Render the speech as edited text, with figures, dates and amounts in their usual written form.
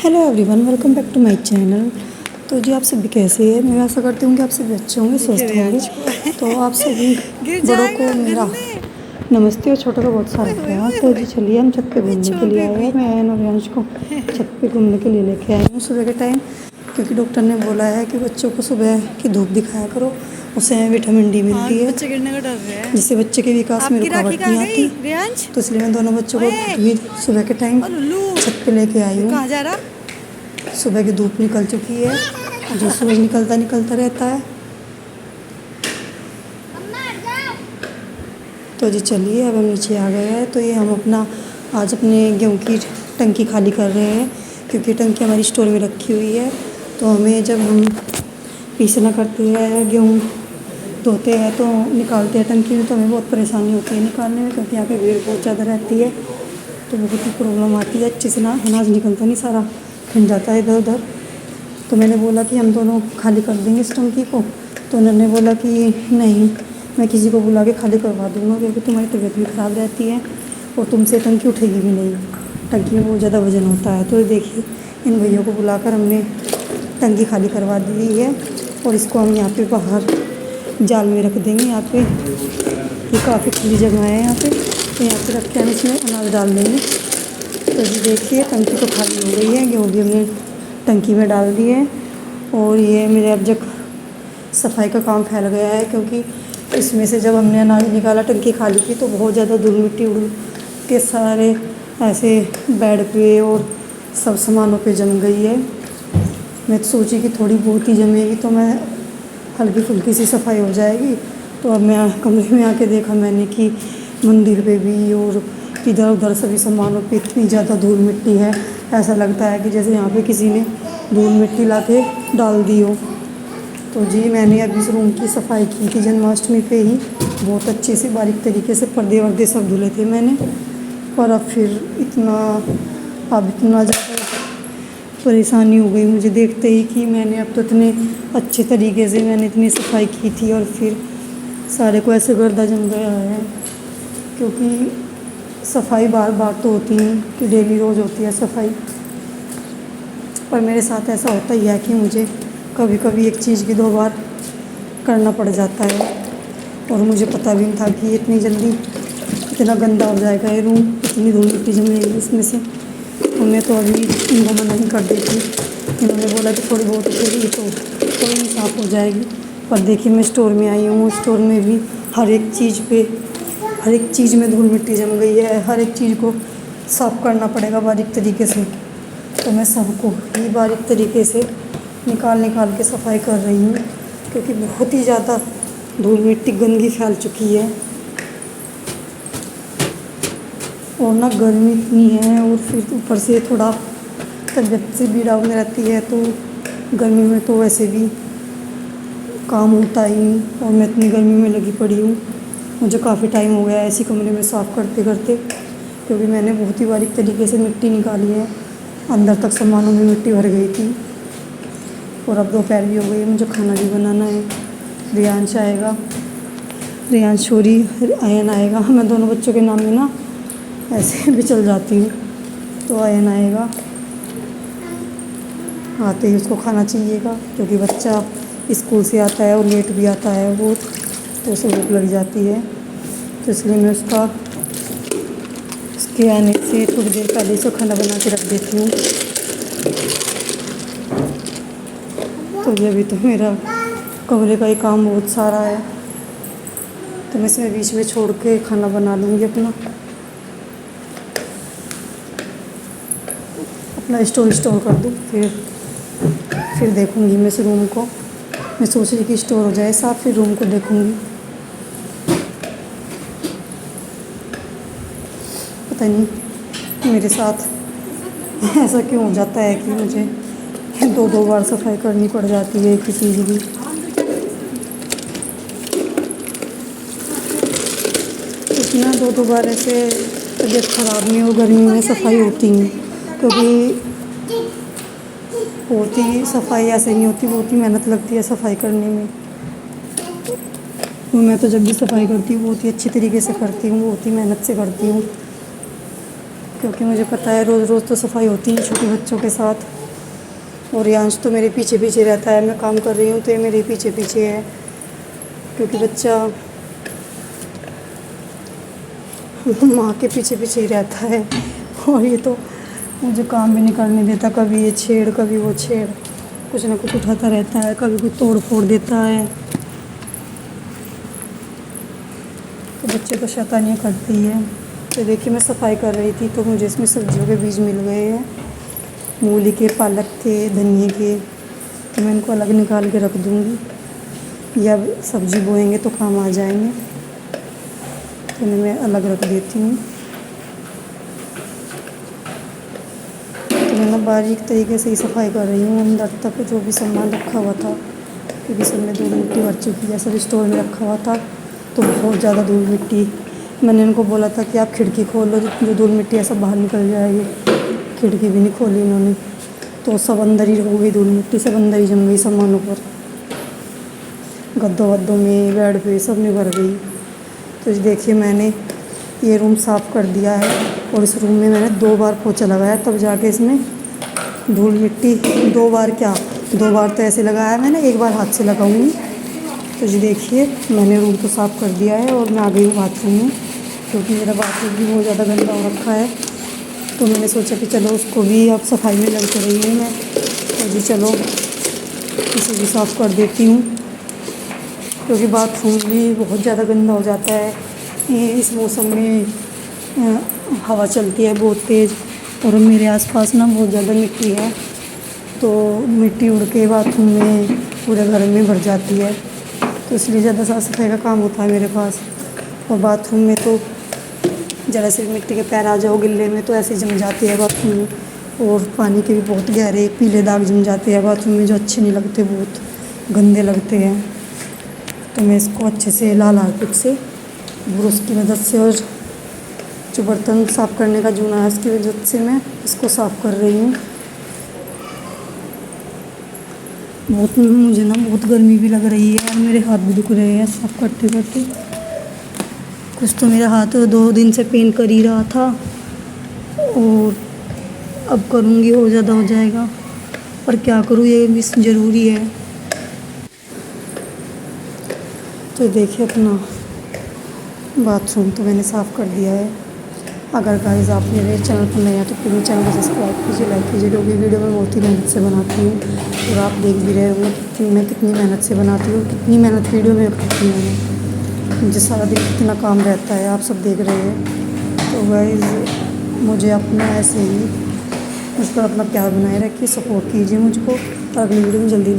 Hello everyone, welcome back to my channel. तो जी, आप सभी कैसे हैं? मैं आशा करती हूँ कि आप सभी अच्छे होंगे, स्वस्थ होंगे। तो आप सभी बड़ों को मेरा नमस्ते और छोटों को बहुत सारा प्यार। तो जी चलिए, हम छत पे घूमने के लिए आए हैं। मैं आयन और यंश को छत पे घूमने के लिए लेके आई हूँ सुबह के टाइम, क्योंकि डॉक्टर ने बोला है कि बच्चों को सुबह की धूप दिखाया करो, उससे विटामिन डी मिलती है, बच्चे गिरने का डर है, जिससे बच्चे के विकास में रुकावट नहीं आती। तो इसलिए मैं दोनों बच्चों को खुद भी सुबह के टाइम छत पे लेके आई हूँ। कहाँ जा रहा? सुबह की धूप निकल चुकी है, जो सूरज निकलता रहता है। तो जी चलिए, अब हम नीचे आ गए हैं। तो ये हम आज अपने गेहूं की टंकी खाली कर रहे हैं, क्योंकि टंकी हमारी स्टोर में रखी हुई है। तो हमें जब हम पीसना करते हैं, गेहूं धोते हैं, तो निकालते हैं टंकी में, तो हमें बहुत परेशानी होती है निकालने में, क्योंकि यहाँ पे भीड़ बहुत ज़्यादा रहती है। तो बहुत ही प्रॉब्लम आती है, अच्छे से अनाज निकलता नहीं, सारा खिंड जाता है इधर उधर। तो मैंने बोला कि हम दोनों खाली कर देंगे इस टंकी को। तो उन्होंने बोला कि नहीं, मैं किसी को बुला के खाली करवा दूँगा, क्योंकि तुम्हारी तबीयत भी ख़राब रहती है और तुमसे टंकी उठेगी भी नहीं, टंकी में बहुत ज़्यादा वज़न होता है। तो देखिए, इन भैया को बुलाकर हमने टंकी खाली करवा दी है, और इसको हम यहाँ पे बाहर जाल में रख देंगे। यहाँ पे ये काफ़ी खुली जगह है यहाँ पे, तो यहाँ पे रख के हम इसमें अनाज डाल देंगे। तो जी देखिए, टंकी तो खाली हो गई है, गेहूँ भी हमने टंकी में डाल दिए है। और ये मेरे अब जब सफाई का काम फैल गया है, क्योंकि इसमें से जब हमने अनाज निकाला, टंकी खाली की, तो बहुत ज़्यादा धूल मिट्टी उड़ के सारे ऐसे बेड पे और सब सामानों पे जम गई है। मैं तो सोची कि थोड़ी बहुत ही जमेगी तो मैं हल्की फुल्की सी सफाई हो जाएगी। तो अब मैं कमरे में आके देखा मैंने कि मंदिर पे भी और इधर उधर सभी सामानों पे इतनी ज़्यादा धूल मिट्टी है, ऐसा लगता है कि जैसे यहाँ पे किसी ने धूल मिट्टी ला के डाल दी हो। तो जी मैंने अभी इस रूम की सफाई की थी जन्माष्टमी पे ही, बहुत अच्छे से बारीक तरीके से पर्दे वर्दे सब धुले थे मैंने। पर अब फिर इतना ज़्यादा परेशानी हो गई मुझे देखते ही कि मैंने अब तो इतने अच्छे तरीके से मैंने इतनी सफाई की थी, और फिर सारे को ऐसे गर्दा जम गया है। क्योंकि सफाई बार बार तो होती नहीं कि डेली रोज़ होती है सफाई, पर मेरे साथ ऐसा होता ही है कि मुझे कभी कभी एक चीज़ की 2 बार करना पड़ जाता है। और मुझे पता भी नहीं था कि इतनी जल्दी इतना गंदा हो जाएगा ये रूम, इतनी धूल मिट्टी जमेगी इसमें से। तो मैं तो अभी इनको मना नहीं कर देती, इन्होंने बोला कि थोड़ी बहुत उठेगी तो कोई नहीं, साफ़ हो जाएगी। पर देखिए, मैं स्टोर में आई हूँ, स्टोर में भी हर एक चीज़ में धूल मिट्टी जम गई है, हर एक चीज़ को साफ़ करना पड़ेगा बारीक तरीके से। तो मैं सबको ही बारीक तरीके से निकाल के सफाई कर रही हूँ, क्योंकि बहुत ही ज़्यादा धूल मिट्टी गंदगी फैल चुकी है। और ना गर्मी इतनी है, और फिर ऊपर से थोड़ा तबीयत से भी डाउन रहती है, तो गर्मी में तो वैसे भी काम होता ही नहीं, और मैं इतनी गर्मी में लगी पड़ी हूँ। मुझे काफ़ी टाइम हो गया है ऐसी कमरे में साफ़ करते करते, क्योंकि मैंने बहुत ही बारीक तरीके से मिट्टी निकाली है, अंदर तक सामानों में मिट्टी भर गई थी। और अब दोपहर भी हो गई है, मुझे खाना भी बनाना है। रियांश आएगा, रियांश छोरी आयन आएगा, मैं दोनों बच्चों के नाम में ना ऐसे भी चल जाती हूँ। तो आयन आएगा, आते ही उसको खाना चाहिएगा, क्योंकि बच्चा स्कूल से आता है और लेट भी आता है बहुत, तो उसे भूख लग जाती है। तो इसलिए मैं उसके आने से थोड़ी देर पहले से खाना बना के रख देती हूँ। तो ये अभी तो मेरा कमरे का ही काम बहुत सारा है, तो मैं इसमें बीच में छोड़ के खाना बना लूँगी अपना स्टोर कर दूँ। फिर देखूँगी मैं इस रूम को, मैं सोच रही कि स्टोर हो जाए साफ, फिर रूम को देखूँगी। पता नहीं मेरे साथ ऐसा क्यों हो जाता है कि मुझे 2 बार सफाई करनी पड़ जाती है एक ही चीज़ की। इतना 2 बार ऐसे तबीयत ख़राब नहीं हो, गर्मी में सफाई होती नहीं, क्योंकि बहुत ही सफाई ऐसे नहीं होती, बहुत ही मेहनत लगती है सफाई करने में। मैं तो जब भी सफाई करती हूँ बहुत ही अच्छी तरीके से करती हूँ, बहुत ही मेहनत से करती हूँ, क्योंकि मुझे पता है रोज़ रोज़ तो सफाई होती है छोटे बच्चों के साथ। और यांश तो मेरे पीछे पीछे रहता है, मैं काम कर रही हूँ तो ये मेरे पीछे पीछे है, क्योंकि बच्चा माँ के पीछे पीछे ही रहता है। और ये तो मुझे काम भी नहीं करने देता, कभी ये छेड़ कभी वो छेड़, कुछ ना कुछ उठाता रहता है, कभी कुछ तोड़ फोड़ देता है। तो बच्चे तो शैतानियाँ करते ही है। तो देखिए मैं सफाई कर रही थी तो मुझे इसमें सब्जियों के बीज मिल गए हैं, मूली के, पालक के, धनिए के। तो मैं इनको अलग निकाल के रख दूँगी, या सब्जी बोएंगे तो काम आ जाएंगे। तो इन्हें मैं अलग रख देती हूँ। तो मैं ना बारीक तरीके से ही सफाई कर रही हूँ अंदर तक जो भी सामान रखा हुआ था, क्योंकि सब में धूल मिट्टी भर चुकी है, सब स्टोर में रखा हुआ था तो बहुत ज़्यादा धूल मिट्टी। मैंने इनको बोला था कि आप खिड़की खोल लो, जो धूल मिट्टी है सब बाहर निकल जाएगी। खिड़की भी नहीं खोली इन्होंने, तो सब अंदर ही हो गई, धूल मिट्टी सब अंदर ही जम गई सामानों पर, गद्दों वद्दों में, बेड पे, सब में भर गई। तो देखिए मैंने ये रूम साफ़ कर दिया है और इस रूम में मैंने 2 बार पोछा लगाया, तब जाके इसमें धूल मिट्टी 2 बार क्या 2 बार तो ऐसे लगाया मैंने, 1 बार हाथ से लगाऊंगी। तो जी देखिए मैंने रूम तो साफ़ कर दिया है और मैं आ गई हूँ बाथरूम में, क्योंकि मेरा बाथरूम भी बहुत ज़्यादा गंदा हो रखा है। तो मैंने सोचा कि चलो उसको भी अब सफाई में लग रही हूँ मैं, तो जी चलो इसे भी साफ़ कर देती हूँ, क्योंकि बाथरूम भी बहुत ज़्यादा गंदा हो जाता है। ये इस मौसम में हवा चलती है बहुत तेज़, और मेरे आसपास ना बहुत ज़्यादा मिट्टी है, तो मिट्टी उड़ के बाथरूम में पूरे घर में भर जाती है। तो इसलिए ज़्यादा साफ़ सफाई का काम होता है मेरे पास। और बाथरूम में तो ज़रा से मिट्टी के पैर आ जाओ गिल्ले में तो ऐसे जम जाती है बाथरूम में, और पानी के भी बहुत गहरे पीले दाग जम जाते हैं बाथरूम में, जो अच्छे नहीं लगते, बहुत गंदे लगते हैं। तो मैं इसको अच्छे से लाल हार्पिक से ब्रश की मदद से और जो बर्तन साफ़ करने का जूना है उसकी वजह से मैं इसको साफ़ कर रही हूँ। मुझे ना बहुत गर्मी भी लग रही है और मेरे हाथ भी दुख रहे हैं साफ़ करते करते। कुछ तो मेरा हाथ 2 दिन से पेन कर ही रहा था, और अब करूँगी और ज़्यादा हो जाएगा, पर क्या करूँ, ये भी ज़रूरी है। तो देखिए अपना बाथरूम तो मैंने साफ़ कर दिया है। अगर गाइस आप मेरे चैनल पर नए हैं तो प्लीज़ चैनल को सब्सक्राइब कीजिए, लाइक कीजिए, क्योंकि वीडियो मैं बहुत ही मेहनत से बनाती हूँ और आप देख भी रहे होंगे कि मैं कितनी मेहनत से बनाती हूँ, कितनी मेहनत वीडियो में करती हूँ मैं। मुझे सारा दिन कितना काम रहता है, आप सब देख रहे हैं। तो गाइस मुझे अपना ऐसे ही मुझ पर अपना प्यार बनाए रखिए, सपोर्ट कीजिए मुझको, और अगली वीडियो में जल्दी